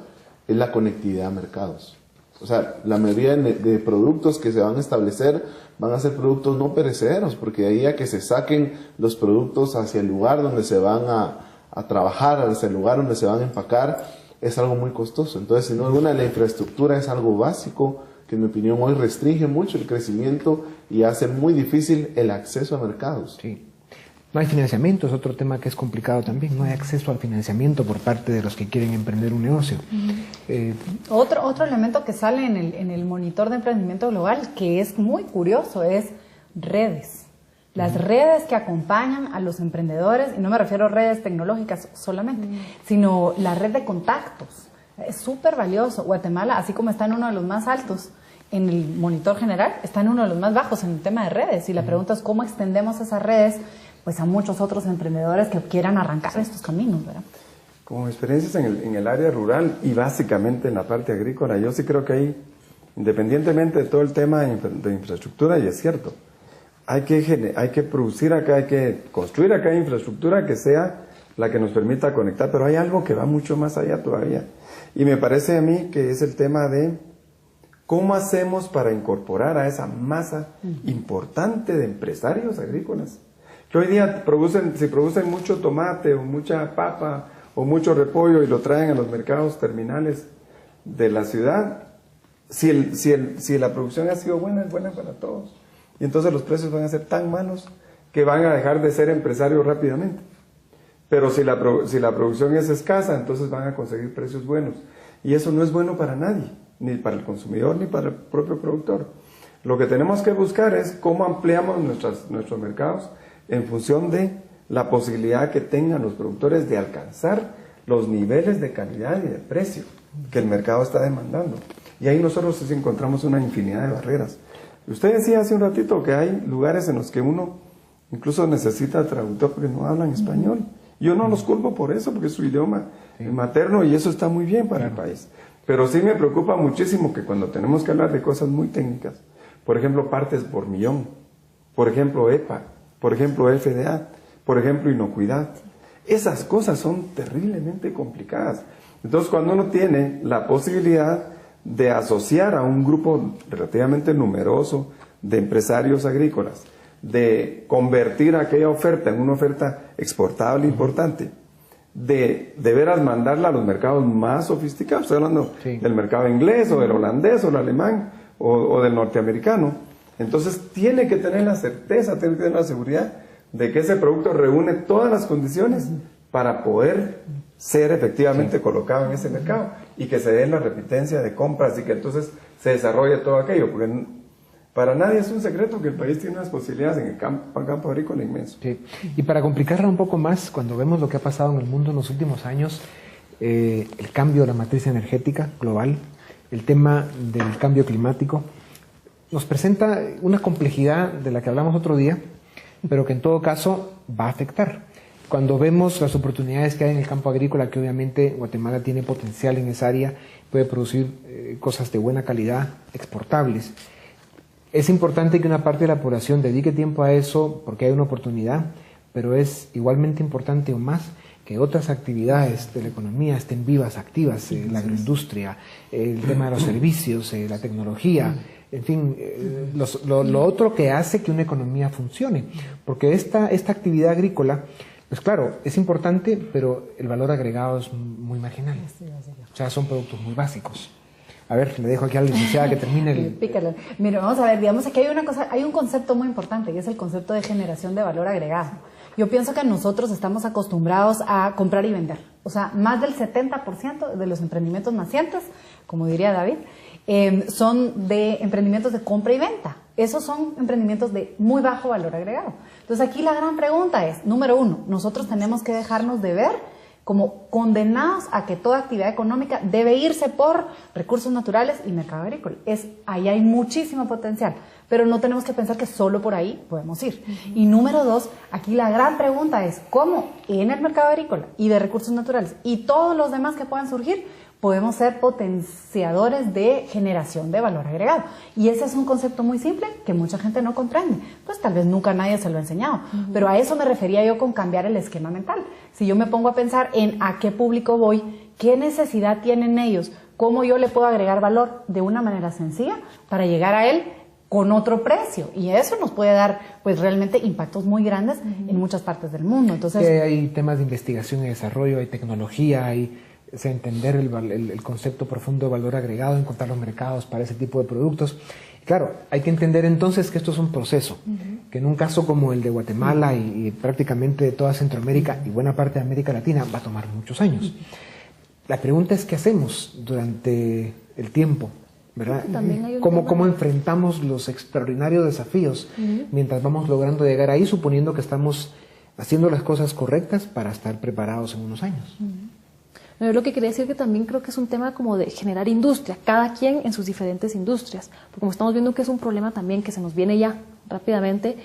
es la conectividad a mercados. O sea, la mayoría de productos que se van a establecer van a ser productos no perecederos, porque de ahí a que se saquen los productos hacia el lugar donde se van a trabajar, hacia el lugar donde se van a empacar, es algo muy costoso. Entonces, sin duda alguna, la infraestructura es algo básico que, en mi opinión, hoy restringe mucho el crecimiento y hace muy difícil el acceso a mercados. Sí. No hay financiamiento, es otro tema que es complicado también. No hay acceso al financiamiento por parte de los que quieren emprender un negocio. Otro elemento que sale en el monitor de emprendimiento global, que es muy curioso, es redes. Las redes que acompañan a los emprendedores, y no me refiero a redes tecnológicas solamente, sino la red de contactos. Es súper valioso. Guatemala, así como está en uno de los más altos en el monitor general, está en uno de los más bajos en el tema de redes. Y la pregunta es cómo extendemos esas redes pues a muchos otros emprendedores que quieran arrancar estos caminos, ¿verdad? Como experiencias en el área rural y básicamente en la parte agrícola, yo sí creo que hay, independientemente de todo el tema de infraestructura, y es cierto, hay que producir acá, hay que construir acá infraestructura que sea la que nos permita conectar, pero hay algo que va mucho más allá todavía. Y me parece a mí que es el tema de cómo hacemos para incorporar a esa masa importante de empresarios agrícolas, que hoy día si producen mucho tomate o mucha papa o mucho repollo y lo traen a los mercados terminales de la ciudad, si la producción ha sido buena, es buena para todos. Y entonces los precios van a ser tan malos que van a dejar de ser empresarios rápidamente. Pero si la producción es escasa, entonces van a conseguir precios buenos. Y eso no es bueno para nadie, ni para el consumidor ni para el propio productor. Lo que tenemos que buscar es cómo ampliamos nuestros mercados en función de la posibilidad que tengan los productores de alcanzar los niveles de calidad y de precio que el mercado está demandando. Y ahí nosotros sí encontramos una infinidad de barreras. Usted decía hace un ratito que hay lugares en los que uno incluso necesita traductor porque no hablan español. Yo no los culpo por eso, porque es su idioma materno y eso está muy bien para el país. Pero sí me preocupa muchísimo que cuando tenemos que hablar de cosas muy técnicas, por ejemplo, partes por millón, por ejemplo, EPA, por ejemplo, FDA, por ejemplo, inocuidad, esas cosas son terriblemente complicadas. Entonces, cuando uno tiene la posibilidad de asociar a un grupo relativamente numeroso de empresarios agrícolas, de convertir aquella oferta en una oferta exportable importante, de veras mandarla a los mercados más sofisticados. Estoy hablando del mercado inglés o del holandés o el alemán o del norteamericano. Entonces tiene que tener la certeza, tiene que tener la seguridad de que ese producto reúne todas las condiciones para poder ser efectivamente colocado en ese mercado y que se dé la repitencia de compras y que entonces se desarrolle todo aquello, porque para nadie es un secreto que el país tiene unas posibilidades en el campo agrícola inmenso. Sí. Y para complicarla un poco más, cuando vemos lo que ha pasado en el mundo en los últimos años, el cambio de la matriz energética global, el tema del cambio climático, nos presenta una complejidad de la que hablamos otro día, pero que en todo caso va a afectar. Cuando vemos las oportunidades que hay en el campo agrícola, que obviamente Guatemala tiene potencial en esa área, puede producir cosas de buena calidad, exportables. Es importante que una parte de la población dedique tiempo a eso porque hay una oportunidad, pero es igualmente importante o más que otras actividades de la economía estén vivas, activas, la agroindustria, el tema de los servicios, la tecnología, en fin, lo otro que hace que una economía funcione. Porque esta actividad agrícola, pues claro, es importante, pero el valor agregado es muy marginal. O sea, son productos muy básicos. A ver, le dejo aquí a la licenciada que termine el... Pícale. Mira, vamos a ver, digamos aquí hay un concepto muy importante y es el concepto de generación de valor agregado. Yo pienso que nosotros estamos acostumbrados a comprar y vender. O sea, más del 70% de los emprendimientos nacientes, como diría David, son de emprendimientos de compra y venta. Esos son emprendimientos de muy bajo valor agregado. Entonces aquí la gran pregunta es, número uno, nosotros tenemos que dejarnos de ver como condenados a que toda actividad económica debe irse por recursos naturales y mercado agrícola. Ahí hay muchísimo potencial, pero no tenemos que pensar que solo por ahí podemos ir. Y número dos, aquí la gran pregunta es cómo en el mercado agrícola y de recursos naturales y todos los demás que puedan surgir, podemos ser potenciadores de generación de valor agregado. Y ese es un concepto muy simple que mucha gente no comprende. Pues tal vez nunca nadie se lo ha enseñado. Pero a eso me refería yo con cambiar el esquema mental. Si yo me pongo a pensar en a qué público voy, qué necesidad tienen ellos, cómo yo le puedo agregar valor de una manera sencilla para llegar a él con otro precio. Y eso nos puede dar pues realmente impactos muy grandes en muchas partes del mundo. Entonces, hay temas de investigación y desarrollo, hay tecnología, hay... entender el concepto profundo de valor agregado, encontrar los mercados para ese tipo de productos. Claro, hay que entender entonces que esto es un proceso, que en un caso como el de Guatemala y prácticamente de toda Centroamérica y buena parte de América Latina va a tomar muchos años. La pregunta es qué hacemos durante el tiempo, ¿verdad? ¿Cómo enfrentamos los extraordinarios desafíos mientras vamos logrando llegar ahí, suponiendo que estamos haciendo las cosas correctas para estar preparados en unos años? Yo lo que quería decir que también creo que es un tema como de generar industria, cada quien en sus diferentes industrias, porque como estamos viendo que es un problema también que se nos viene ya rápidamente,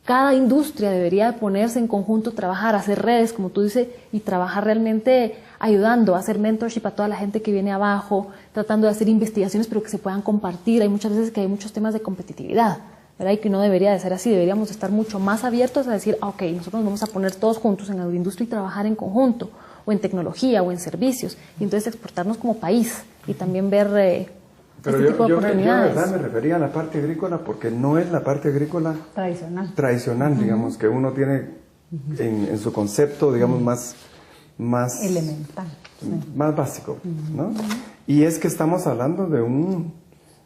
cada industria debería ponerse en conjunto, trabajar, hacer redes, como tú dices, y trabajar realmente ayudando, a hacer mentorship a toda la gente que viene abajo, tratando de hacer investigaciones pero que se puedan compartir. Hay muchas veces que hay muchos temas de competitividad, ¿verdad? Y que no debería de ser así, deberíamos estar mucho más abiertos a decir, ok, nosotros nos vamos a poner todos juntos en agroindustria y trabajar en conjunto, o en tecnología, o en servicios, y entonces exportarnos como país, y también ver pero este tipo de oportunidades. Yo de verdad me refería a la parte agrícola, porque no es la parte agrícola tradicional, digamos, que uno tiene en su concepto, digamos, más elemental, más básico, ¿no? Y es que estamos hablando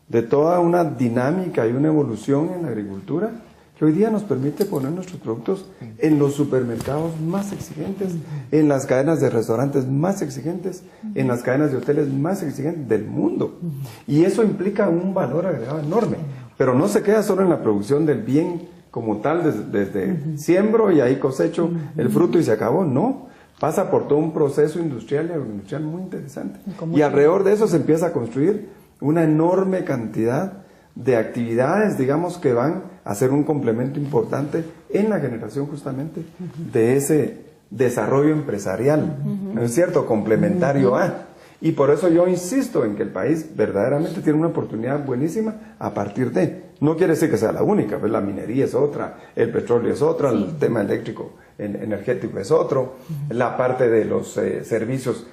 de toda una dinámica y una evolución en la agricultura que hoy día nos permite poner nuestros productos en los supermercados más exigentes, en las cadenas de restaurantes más exigentes, en las cadenas de hoteles más exigentes del mundo. Y eso implica un valor agregado enorme, pero no se queda solo en la producción del bien como tal, desde siembro y ahí cosecho el fruto y se acabó, no. Pasa por todo un proceso industrial y agroindustrial muy interesante. Y alrededor de eso se empieza a construir una enorme cantidad de actividades, digamos, que van a ser un complemento importante en la generación justamente de ese desarrollo empresarial, ¿no es cierto? Complementario a. Y por eso yo insisto en que el país verdaderamente tiene una oportunidad buenísima a partir de. No quiere decir que sea la única, pues la minería es otra, el petróleo es otra, el tema eléctrico, energético es otro, la parte de los servicios.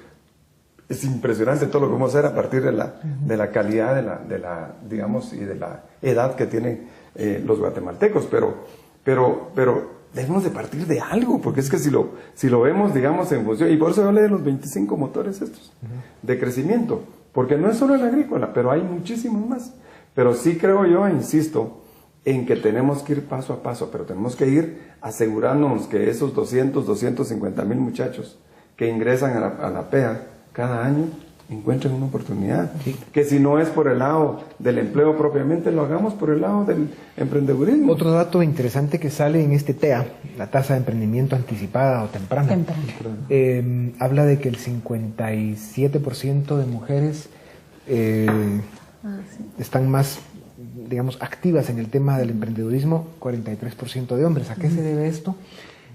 Es impresionante todo lo que vamos a hacer a partir de la calidad de la digamos, y de la edad que tienen los guatemaltecos, pero debemos de partir de algo, porque es que si lo vemos, digamos, en función, y por eso yo hablé de los 25 motores estos, de crecimiento, porque no es solo el agrícola, pero hay muchísimos más. Pero sí creo yo, insisto, en que tenemos que ir paso a paso, pero tenemos que ir asegurándonos que esos 250 mil muchachos que ingresan a la PEA cada año encuentren una oportunidad. Sí. Que si no es por el lado del empleo propiamente, lo hagamos por el lado del emprendedurismo. Otro dato interesante que sale en este TEA, la tasa de emprendimiento anticipada o temprana, habla de que el 57% de mujeres están más, digamos, activas en el tema del emprendedurismo, 43% de hombres. ¿A qué se debe esto?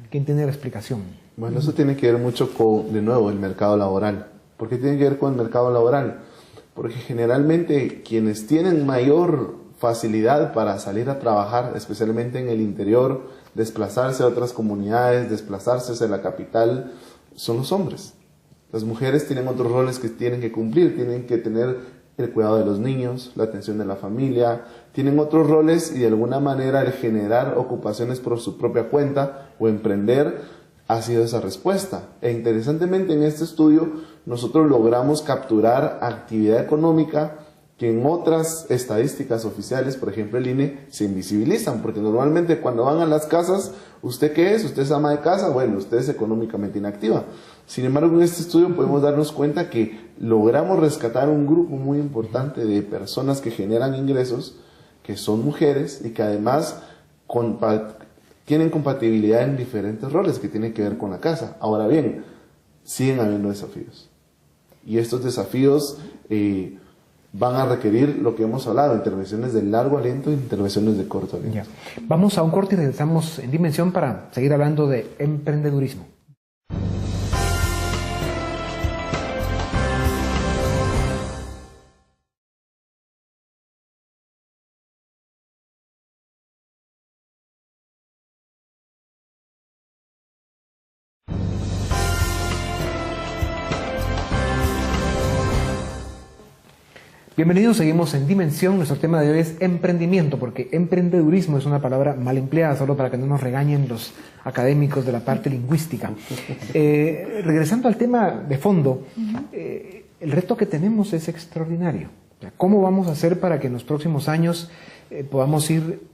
¿Quién tiene la explicación? Bueno, eso tiene que ver mucho con, de nuevo, el mercado laboral. ¿Por qué tiene que ver con el mercado laboral? Porque generalmente quienes tienen mayor facilidad para salir a trabajar, especialmente en el interior, desplazarse a otras comunidades, desplazarse hacia la capital, son los hombres. Las mujeres tienen otros roles que tienen que cumplir, tienen que tener el cuidado de los niños, la atención de la familia, tienen otros roles y de alguna manera el generar ocupaciones por su propia cuenta o emprender ha sido esa respuesta. E interesantemente en este estudio nosotros logramos capturar actividad económica que en otras estadísticas oficiales, por ejemplo el INE, se invisibilizan, porque normalmente cuando van a las casas, ¿usted qué es? ¿Usted es ama de casa? Bueno, usted es económicamente inactiva. Sin embargo, en este estudio podemos darnos cuenta que logramos rescatar un grupo muy importante de personas que generan ingresos, que son mujeres y que además tienen compatibilidad en diferentes roles que tienen que ver con la casa. Ahora bien, siguen habiendo desafíos. Y estos desafíos van a requerir lo que hemos hablado, intervenciones de largo aliento e intervenciones de corto aliento. Ya. Vamos a un corte y regresamos en Dimensión para seguir hablando de emprendedurismo. Bienvenidos, seguimos en Dimensión. Nuestro tema de hoy es emprendimiento, porque emprendedurismo es una palabra mal empleada, solo para que no nos regañen los académicos de la parte lingüística. Regresando al tema de fondo, el reto que tenemos es extraordinario. ¿Cómo vamos a hacer para que en los próximos años podamos ir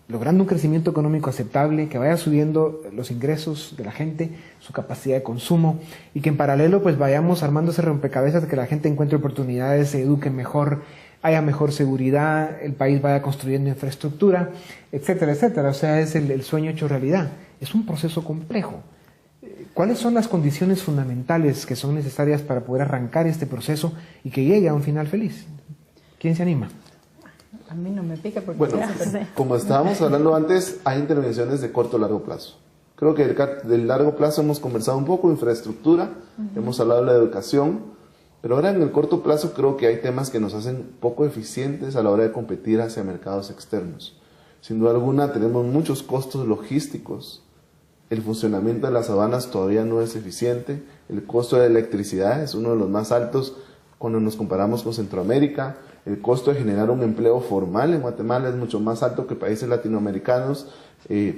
logrando un crecimiento económico aceptable, que vaya subiendo los ingresos de la gente, su capacidad de consumo, y que en paralelo pues vayamos armando ese rompecabezas de que la gente encuentre oportunidades, se eduque mejor, haya mejor seguridad, el país vaya construyendo infraestructura, etcétera, etcétera? O sea, es el sueño hecho realidad. Es un proceso complejo. ¿Cuáles son las condiciones fundamentales que son necesarias para poder arrancar este proceso y que llegue a un final feliz? ¿Quién se anima? A mí no me pica porque... Bueno, como estábamos hablando antes, hay intervenciones de corto o largo plazo. Creo que del largo plazo hemos conversado un poco de infraestructura, hemos hablado de la educación, pero ahora en el corto plazo creo que hay temas que nos hacen poco eficientes a la hora de competir hacia mercados externos. Sin duda alguna tenemos muchos costos logísticos. El funcionamiento de las aduanas todavía no es eficiente. El costo de electricidad es uno de los más altos cuando nos comparamos con Centroamérica. El costo de generar un empleo formal en Guatemala es mucho más alto que países latinoamericanos,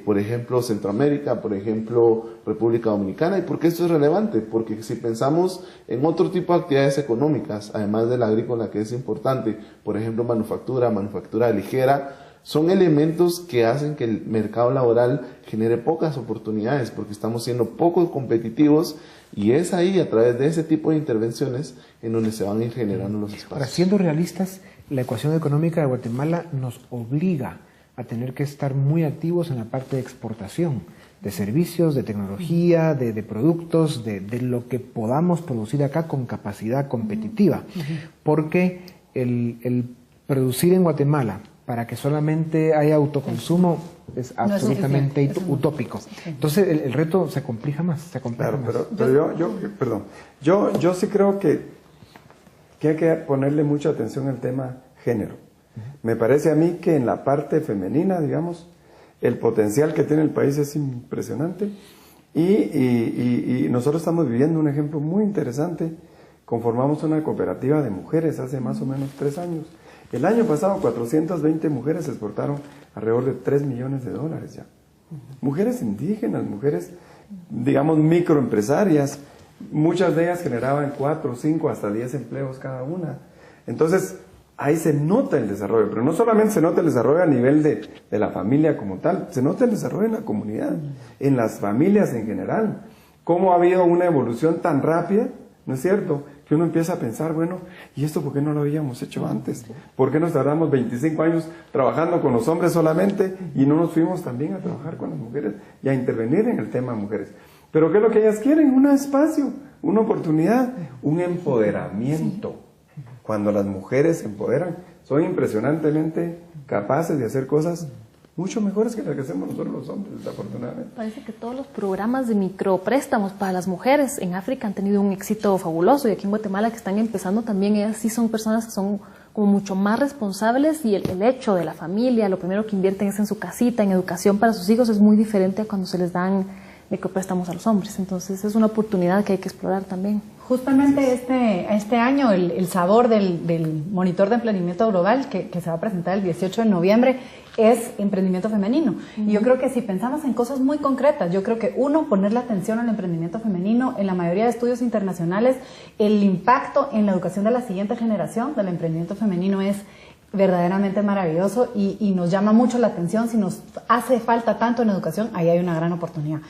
por ejemplo Centroamérica, por ejemplo República Dominicana. ¿Y por qué esto es relevante? Porque si pensamos en otro tipo de actividades económicas, además de la agrícola que es importante, por ejemplo manufactura ligera, son elementos que hacen que el mercado laboral genere pocas oportunidades porque estamos siendo poco competitivos, y es ahí, a través de ese tipo de intervenciones, en donde se van a ir generando los espacios. Ahora, siendo realistas, la ecuación económica de Guatemala nos obliga a tener que estar muy activos en la parte de exportación, de servicios, de tecnología, de productos, de lo que podamos producir acá con capacidad competitiva. Porque el producir en Guatemala para que solamente haya autoconsumo es absolutamente utópico. Entonces el reto se complica más. Claro, pero yo sí creo que hay que ponerle mucha atención al tema género. Me parece a mí que en la parte femenina, digamos, el potencial que tiene el país es impresionante, y nosotros estamos viviendo un ejemplo muy interesante. Conformamos una cooperativa de mujeres hace más o menos 3 años. El año pasado 420 mujeres exportaron alrededor de $3 millones ya. Mujeres indígenas, mujeres, digamos, microempresarias. Muchas de ellas generaban 4, 5, hasta 10 empleos cada una. Entonces, ahí se nota el desarrollo, pero no solamente se nota el desarrollo a nivel de la familia como tal, se nota el desarrollo en la comunidad, en las familias en general. Cómo ha habido una evolución tan rápida, ¿no es cierto?, que uno empieza a pensar, bueno, ¿y esto por qué no lo habíamos hecho antes? ¿Por qué nos tardamos 25 años trabajando con los hombres solamente y no nos fuimos también a trabajar con las mujeres y a intervenir en el tema de mujeres? Pero ¿qué es lo que ellas quieren? Un espacio, una oportunidad, un empoderamiento. Cuando las mujeres se empoderan, son impresionantemente capaces de hacer cosas mucho mejores que las que hacemos nosotros los hombres, desafortunadamente. Parece que todos los programas de micropréstamos para las mujeres en África han tenido un éxito fabuloso, y aquí en Guatemala, que están empezando también, ellas sí son personas que son como mucho más responsables, y el hecho de la familia, lo primero que invierten es en su casita, en educación para sus hijos, es muy diferente a cuando se les dan micropréstamos a los hombres. Entonces es una oportunidad que hay que explorar también. Justamente este año el sabor del monitor de emprendimiento global que se va a presentar el 18 de noviembre es emprendimiento femenino. Y yo creo que si pensamos en cosas muy concretas, yo creo que ponerle atención al emprendimiento femenino. En la mayoría de estudios internacionales, el impacto en la educación de la siguiente generación del emprendimiento femenino es verdaderamente maravilloso y nos llama mucho la atención. Si nos hace falta tanto en educación, ahí hay una gran oportunidad.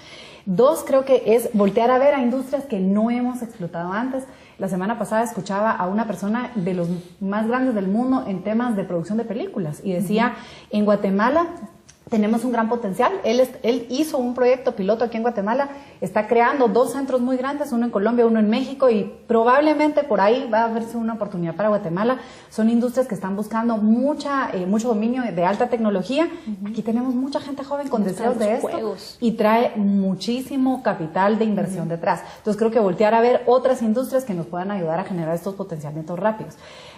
2, creo que es voltear a ver a industrias que no hemos explotado antes. La semana pasada escuchaba a una persona de los más grandes del mundo en temas de producción de películas y decía, en Guatemala tenemos un gran potencial. Él hizo un proyecto piloto aquí en Guatemala, está creando 2 centros muy grandes, uno en Colombia, uno en México, y probablemente por ahí va a haberse una oportunidad para Guatemala. Son industrias que están buscando mucho dominio de alta tecnología. Aquí tenemos mucha gente joven con deseos de esto y trae muchísimo capital de inversión detrás. Entonces creo que voltear a ver otras industrias que nos puedan ayudar a generar estos potenciamientos rápidos.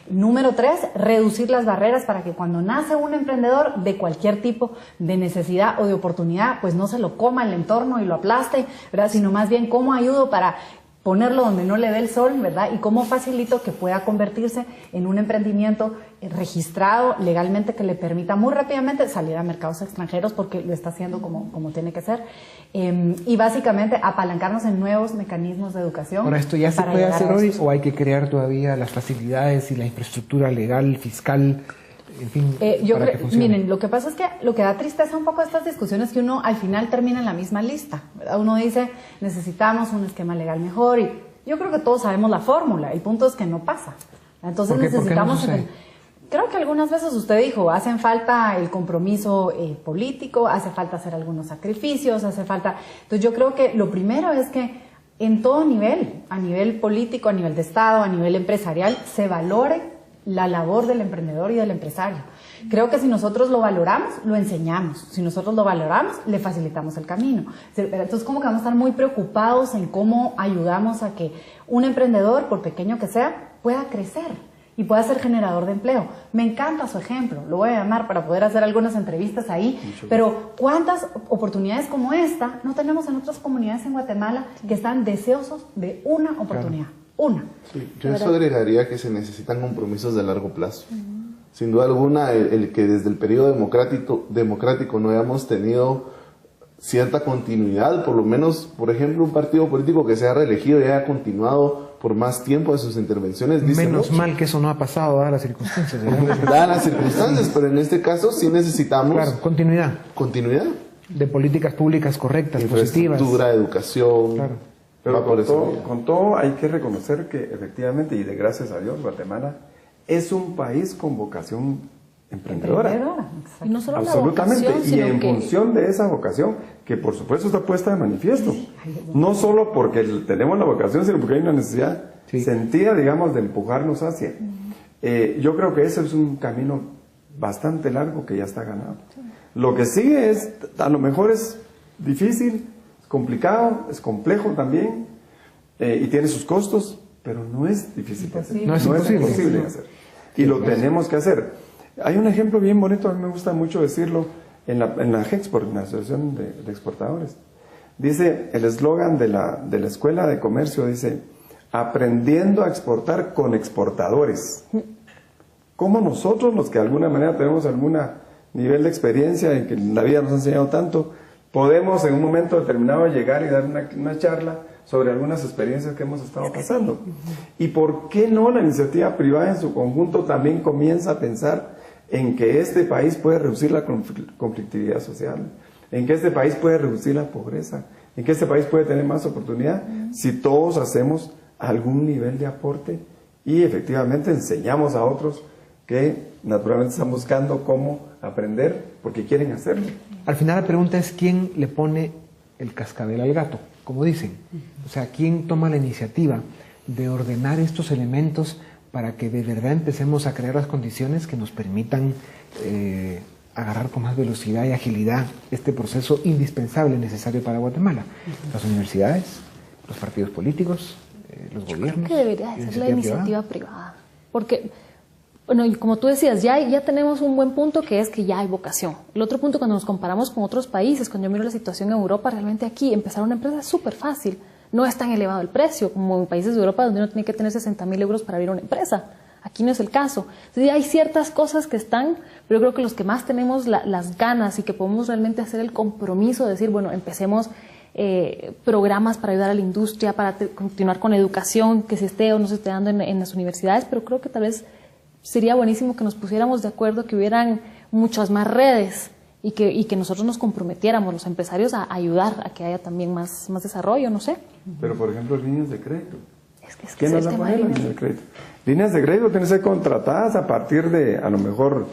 Número 3, reducir las barreras para que cuando nace un emprendedor de cualquier tipo de necesidad o de oportunidad, pues no se lo coma el entorno y lo aplaste, ¿verdad? Sino más bien cómo ayudo para ponerlo donde no le dé el sol, ¿verdad? Y cómo facilito que pueda convertirse en un emprendimiento registrado legalmente que le permita muy rápidamente salir a mercados extranjeros, porque lo está haciendo como tiene que ser. Y básicamente apalancarnos en nuevos mecanismos de educación. Ahora, ¿esto ya se puede hacer hoy o hay que crear todavía las facilidades y la infraestructura legal, fiscal, en fin, para que funcione? Miren, lo que pasa es que lo que da tristeza un poco de estas discusiones es que uno al final termina en la misma lista, ¿verdad? Uno dice, necesitamos un esquema legal mejor, y yo creo que todos sabemos la fórmula, el punto es que no pasa. Entonces necesitamos... ¿Por qué no sucede? Creo que algunas veces usted dijo, hacen falta el compromiso político, hace falta hacer algunos sacrificios, hace falta... Entonces yo creo que lo primero es que en todo nivel, a nivel político, a nivel de Estado, a nivel empresarial, se valore la labor del emprendedor y del empresario. Creo que si nosotros lo valoramos, lo enseñamos. Si nosotros lo valoramos, le facilitamos el camino. Entonces como que vamos a estar muy preocupados en cómo ayudamos a que un emprendedor, por pequeño que sea, pueda crecer y pueda ser generador de empleo. Me encanta su ejemplo, lo voy a llamar para poder hacer algunas entrevistas ahí, pero ¿cuántas oportunidades como esta no tenemos en otras comunidades en Guatemala que están deseosos de una oportunidad? Claro. Una. Sí, yo eso agregaría que se necesitan compromisos de largo plazo. Sin duda alguna, el que desde el periodo democrático no hayamos tenido cierta continuidad, por lo menos, por ejemplo, un partido político que se ha reelegido y haya continuado por más tiempo de sus intervenciones. Menos mal que eso no ha pasado, dadas las circunstancias. Dadas las circunstancias, pero en este caso sí necesitamos... Claro, continuidad. Continuidad. De políticas públicas correctas, positivas. Infraestructura, educación... Claro. Pero con todo hay que reconocer que efectivamente, y de gracias a Dios, Guatemala es un país con vocación emprendedora. Y no solo absolutamente, la vocación, y en función de esa vocación, que por supuesto está puesta de manifiesto, no solo porque tenemos la vocación, sino porque hay una necesidad sentida, digamos, de empujarnos hacia. Yo creo que ese es un camino bastante largo que ya está ganado. Lo que sigue es, a lo mejor es difícil, complicado, es complejo también, y tiene sus costos, pero no es difícil de hacer. No es imposible de hacer. Y lo tenemos que hacer. Hay un ejemplo bien bonito, a mí me gusta mucho decirlo, en la Hexport, en la Asociación de Exportadores. Dice, el eslogan de la Escuela de Comercio dice, aprendiendo a exportar con exportadores. ¿Cómo nosotros, los que de alguna manera tenemos algún nivel de experiencia en que la vida nos ha enseñado tanto, podemos en un momento determinado llegar y dar una charla sobre algunas experiencias que hemos estado pasando. ¿Y por qué no la iniciativa privada en su conjunto también comienza a pensar en que este país puede reducir la conflictividad social, en que este país puede reducir la pobreza, en que este país puede tener más oportunidad si todos hacemos algún nivel de aporte y efectivamente enseñamos a otros que naturalmente están buscando cómo aprender porque quieren hacerlo? Al final la pregunta es quién le pone el cascabel al gato, como dicen. O sea, quién toma la iniciativa de ordenar estos elementos para que de verdad empecemos a crear las condiciones que nos permitan agarrar con más velocidad y agilidad este proceso indispensable, necesario para Guatemala. Las universidades, los partidos políticos, los gobiernos. Creo que debería de ser la iniciativa privada. Porque, bueno, y como tú decías, ya tenemos un buen punto, que es que ya hay vocación. El otro punto, cuando nos comparamos con otros países, cuando yo miro la situación en Europa, realmente aquí empezar una empresa es súper fácil. No es tan elevado el precio como en países de Europa, donde uno tiene que tener 60.000 euros para abrir una empresa. Aquí no es el caso. Entonces, hay ciertas cosas que están, pero yo creo que los que más tenemos las ganas y que podemos realmente hacer el compromiso de decir, bueno, empecemos programas para ayudar a la industria, para continuar con educación que se esté o no se esté dando en las universidades, pero creo que tal vez sería buenísimo que nos pusiéramos de acuerdo, que hubieran muchas más redes y que nosotros nos comprometiéramos, los empresarios, a ayudar a que haya también más desarrollo, no sé. Pero, por ejemplo, líneas de crédito. Es que ¿Quién nos va a poner líneas de crédito? Líneas de crédito tienen que ser contratadas a partir de, a lo mejor,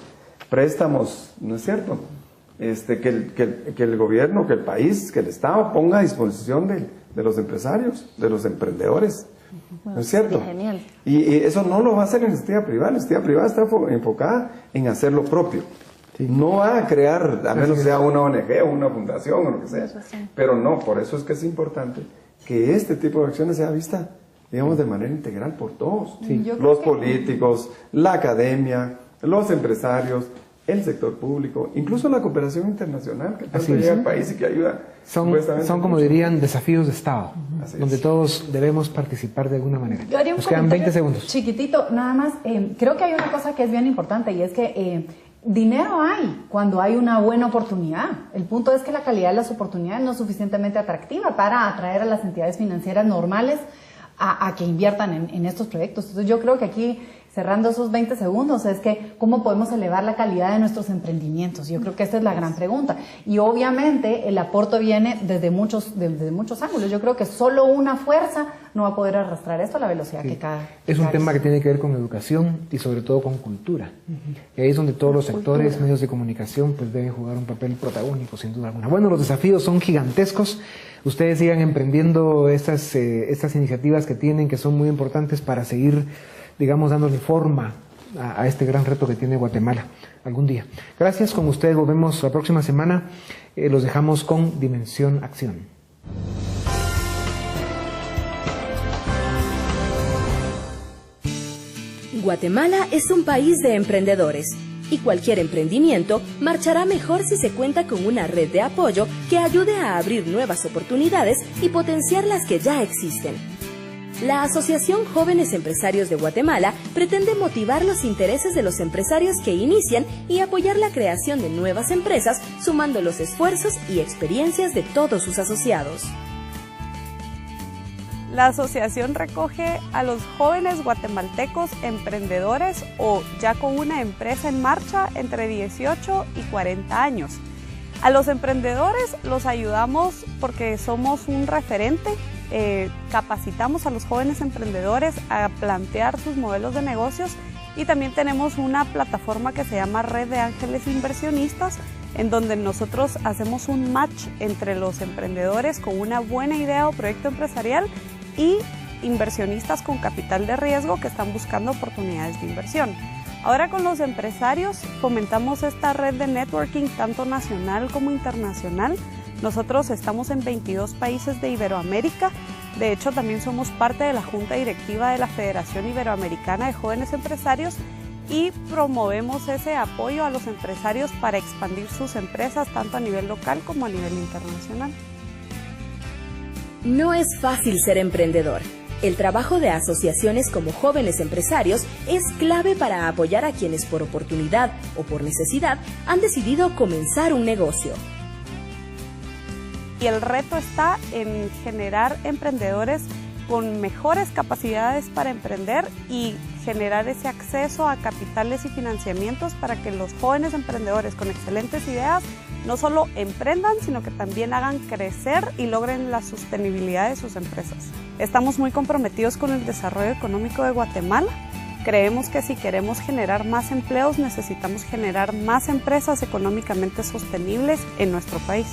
préstamos, ¿no es cierto? Que el gobierno, que el país, que el Estado ponga a disposición de los empresarios, de los emprendedores. Bueno, ¿no es cierto? Genial. Y eso no lo va a hacer la iniciativa privada. La iniciativa privada está enfocada en hacer lo propio. Sí. No va a crear, a menos sea una ONG o una fundación o lo que sea. Pero no, por eso es que es importante que este tipo de acciones sea vista, digamos, de manera integral por todos. Sí. Los políticos, la academia, los empresarios, el sector público, incluso la cooperación internacional que tanto llega al país y que ayuda. Son como dirían, desafíos de Estado, donde todos debemos participar de alguna manera. Nos quedan 20 segundos. Chiquitito, nada más. Creo que hay una cosa que es bien importante, y es que dinero hay cuando hay una buena oportunidad. El punto es que la calidad de las oportunidades no es suficientemente atractiva para atraer a las entidades financieras normales a que inviertan en estos proyectos. Entonces yo creo que aquí, cerrando esos 20 segundos, es que cómo podemos elevar la calidad de nuestros emprendimientos. Yo creo que esta es la gran pregunta. Y obviamente el aporte viene desde muchos ángulos. Yo creo que solo una fuerza no va a poder arrastrar esto a la velocidad que cada... Es un tema que tiene que ver con educación y sobre todo con cultura. Y ahí es donde todos los sectores, medios de comunicación, pues deben jugar un papel protagónico, sin duda alguna. Bueno, los desafíos son gigantescos. Ustedes sigan emprendiendo estas iniciativas que tienen, que son muy importantes para seguir, digamos, dándole forma a este gran reto que tiene Guatemala algún día. Gracias, con ustedes volvemos la próxima semana. Los dejamos con Dimensión Acción. Guatemala es un país de emprendedores y cualquier emprendimiento marchará mejor si se cuenta con una red de apoyo que ayude a abrir nuevas oportunidades y potenciar las que ya existen. La Asociación Jóvenes Empresarios de Guatemala pretende motivar los intereses de los empresarios que inician y apoyar la creación de nuevas empresas, sumando los esfuerzos y experiencias de todos sus asociados. La asociación recoge a los jóvenes guatemaltecos emprendedores o ya con una empresa en marcha entre 18 y 40 años. A los emprendedores los ayudamos porque somos un referente. Capacitamos a los jóvenes emprendedores a plantear sus modelos de negocios y también tenemos una plataforma que se llama Red de Ángeles Inversionistas, en donde nosotros hacemos un match entre los emprendedores con una buena idea o proyecto empresarial y inversionistas con capital de riesgo que están buscando oportunidades de inversión. Ahora con los empresarios fomentamos esta red de networking tanto nacional como internacional. Nosotros estamos en 22 países de Iberoamérica. De hecho, también somos parte de la Junta Directiva de la Federación Iberoamericana de Jóvenes Empresarios y promovemos ese apoyo a los empresarios para expandir sus empresas tanto a nivel local como a nivel internacional. No es fácil ser emprendedor. El trabajo de asociaciones como Jóvenes Empresarios es clave para apoyar a quienes por oportunidad o por necesidad han decidido comenzar un negocio. y el reto está en generar emprendedores con mejores capacidades para emprender y generar ese acceso a capitales y financiamientos para que los jóvenes emprendedores con excelentes ideas no solo emprendan, sino que también hagan crecer y logren la sostenibilidad de sus empresas. Estamos muy comprometidos con el desarrollo económico de Guatemala. Creemos que si queremos generar más empleos, necesitamos generar más empresas económicamente sostenibles en nuestro país.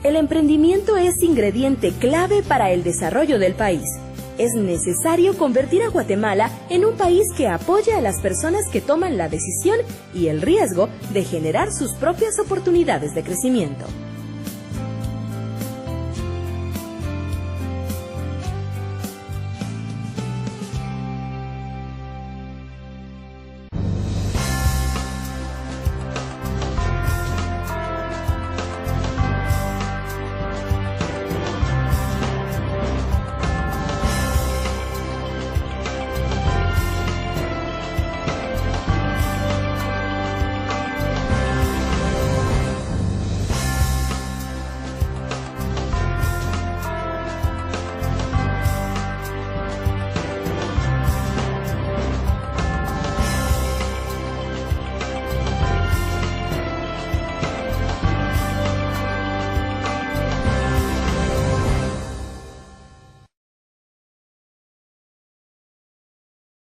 El emprendimiento es ingrediente clave para el desarrollo del país. Es necesario convertir a Guatemala en un país que apoye a las personas que toman la decisión y el riesgo de generar sus propias oportunidades de crecimiento.